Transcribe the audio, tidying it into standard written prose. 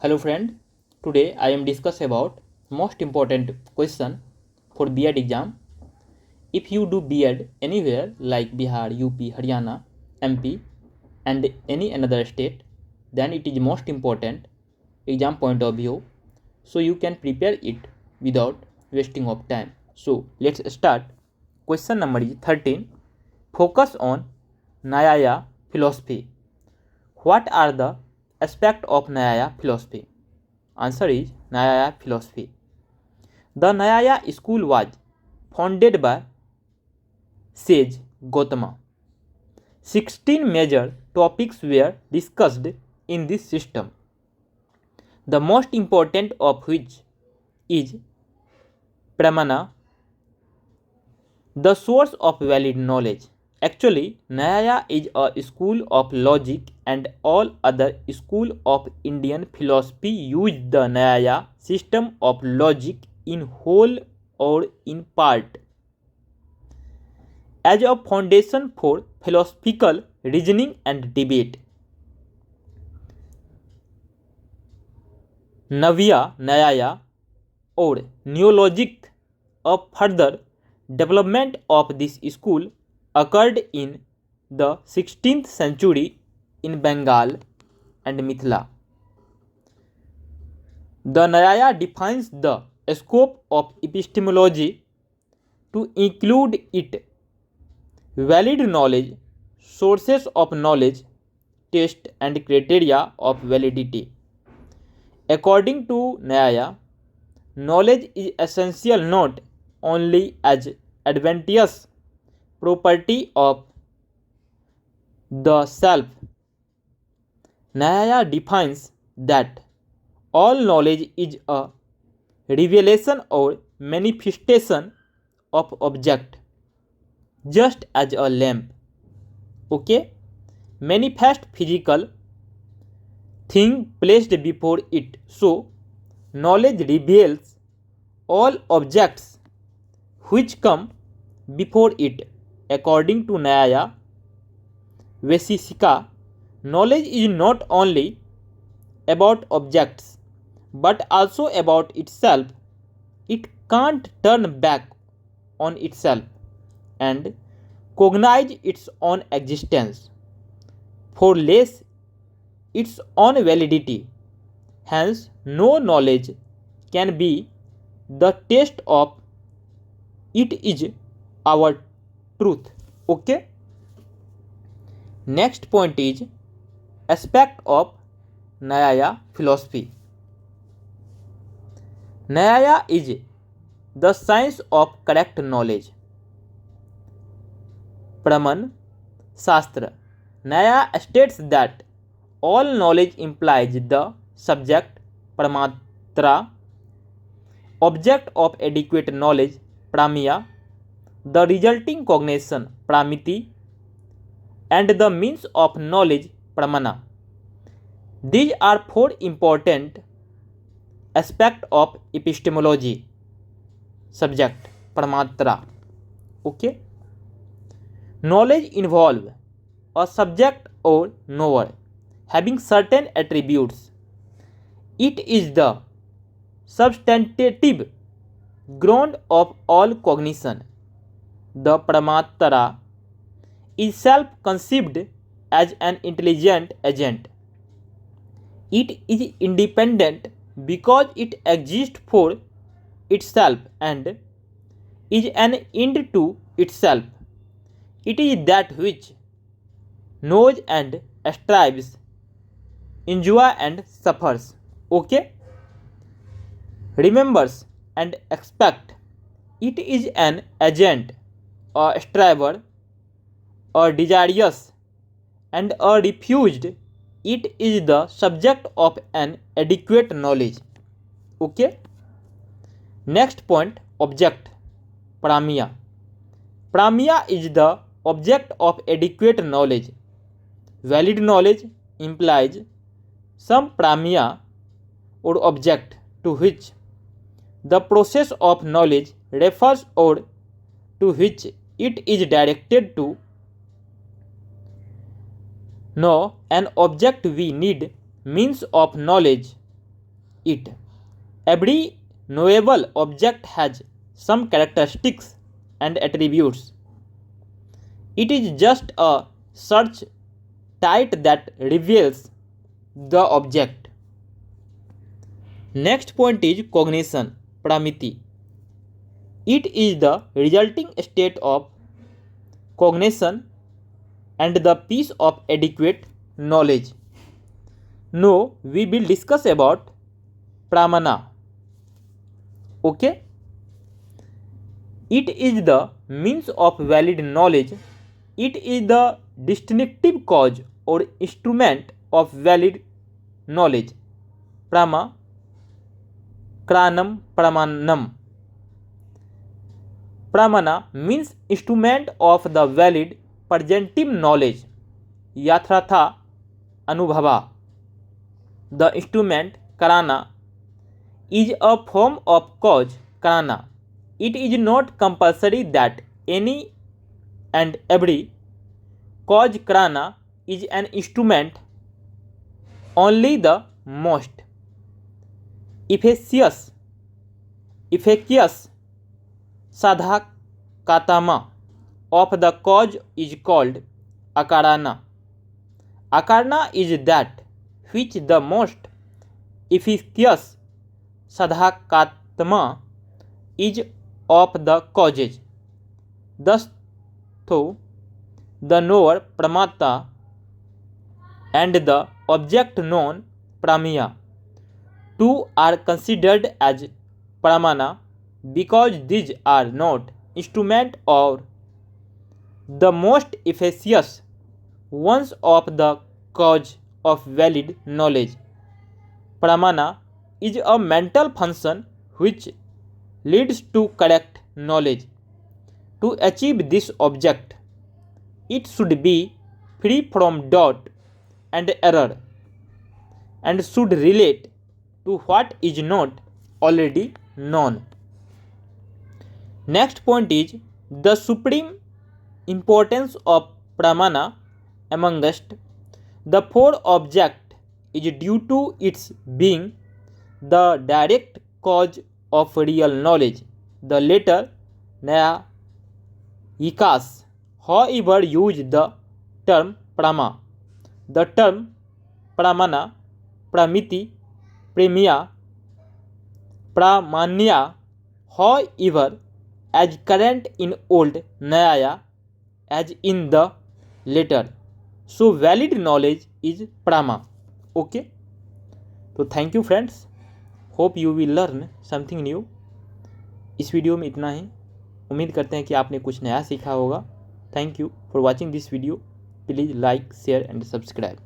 Hello friend, today I am discuss about most important question for B.Ed exam. If you do B.Ed anywhere like Bihar, UP, Haryana, MP and any another state, then it is most important exam point of view, so you can prepare it without wasting of time. So let's start. Question number is 13. Focus on Nyaya philosophy. What are the aspects of Nyaya philosophy? Answer is Nyaya philosophy. The Nyaya school was founded by sage Gautama. 16 major topics were discussed in this system, the most important of which is Pramana, the source of valid knowledge. Actually, Nyaya is a school of logic and all other school of Indian philosophy use the Nyaya system of logic in whole or in part as a foundation for philosophical reasoning and debate. Navya Nyaya or Neologic, a further development of this school occurred in the 16th century in Bengal and Mithila. The Nyaya defines the scope of epistemology to include it valid knowledge, sources of knowledge, test and criteria of validity. According to Nyaya, knowledge is essential not only as advantageous property of the self. Nyaya defines that all knowledge is a revelation or manifestation of object, just as a lamp, manifest physical thing placed before it. So, knowledge reveals all objects which come before it. According to Nyaya Vaisheshika, knowledge is not only about objects but also about itself. It can't turn back on itself and cognize its own existence, for less its own validity. Hence, no knowledge can be the test of it is our truth. Okay. Next point is aspect of Nyaya philosophy. Nyaya is the science of correct knowledge. Praman Shastra. Nyaya states that all knowledge implies the subject Pramatra, object of adequate knowledge Pramya, the resulting cognition Pramiti, and the means of knowledge Pramana. These are four important aspects of epistemology. Subject Pramatra. Okay. Knowledge involves a subject or knower having certain attributes. It is the substantive ground of all cognition. The Pramatra is self-conceived as an intelligent agent. It is independent because it exists for itself and is an end to itself. It is that which knows and strives, enjoys and suffers. Okay? Remembers and expects. It is an agent, a striver, a desirous, and a refused. It is the subject of an adequate knowledge. Okay. Next point, object Pramya. Pramya is the object of adequate knowledge. Valid knowledge implies some Pramya or object to which the process of knowledge refers or to which it is directed to. Now, an object we need means of knowledge it. Every knowable object has some characteristics and attributes. It is just a search type that reveals the object. Next point is cognition, pramiti. It is the resulting state of cognition and the piece of adequate knowledge. Now we will discuss about pramana. Okay, it is the means of valid knowledge. It is the distinctive cause or instrument of valid knowledge. Prama, kranam, pramanam. Pramana means instrument of the valid presentive knowledge. Yathartha anubhava. The instrument karana is a form of cause karana. It is not compulsory that any and every cause karana is an instrument. Only the most efficacious sadhakatama of the cause is called akarana. Akarana is that which the most efficacious sadhakatma is of the causes. Thus, though the knower pramata and the object known pramya, two are considered as pramana because these are not instrument or the most efficacious ones of the cause of valid knowledge. Pramana is a mental function which leads to correct knowledge. To achieve this object, it should be free from doubt and error and should relate to what is not already known. Next point is the supreme importance of pramana amongst the four objects is due to its being the direct cause of real knowledge. The latter Nyayikas, however, use the term prama. The term pramana, pramiti, premia, pramanya, however, as current in old Nyaya as in the later. So valid knowledge is prama. Okay. तो thank you friends, hope you will learn something new. इस video में इतना ही. उम्मीद करते हैं कि आपने कुछ नया सीखा होगा. Thank you for watching this video. Please like, share and subscribe.